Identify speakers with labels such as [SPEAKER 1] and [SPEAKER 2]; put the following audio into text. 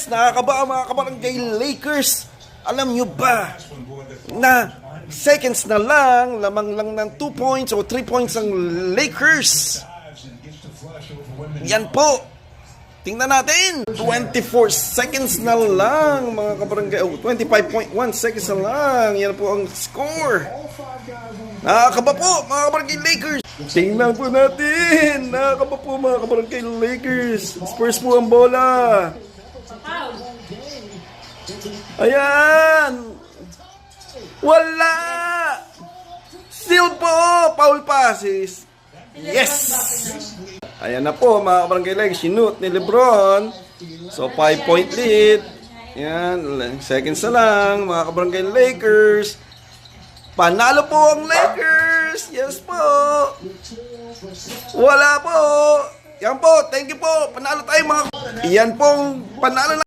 [SPEAKER 1] Lakers. Nakakaba mga kabarangay Lakers. Alam nyo ba na seconds na lang, lamang lang ng 2 points o 3 points ang Lakers. Yan po. Tingnan natin. 24 seconds na lang mga kabarangay. 25.1 seconds na lang. Yan po ang score. Nakakaba po mga kabarangay Lakers. Tingnan po natin. Nakakaba po mga kabarangay Lakers. Spurs po ang bola. Ayan. Wala. Still po. Foul passes. Yes. Ayan na po mga kabarangay Lakers. Sinut ni Lebron. So 5-point lead. Ayan. Seconds na lang mga kabarangay Lakers. Panalo po ang Lakers. Yes po. Wala po. Yan po. Thank you po. Panalo tayo mga. Yan pong panalo na.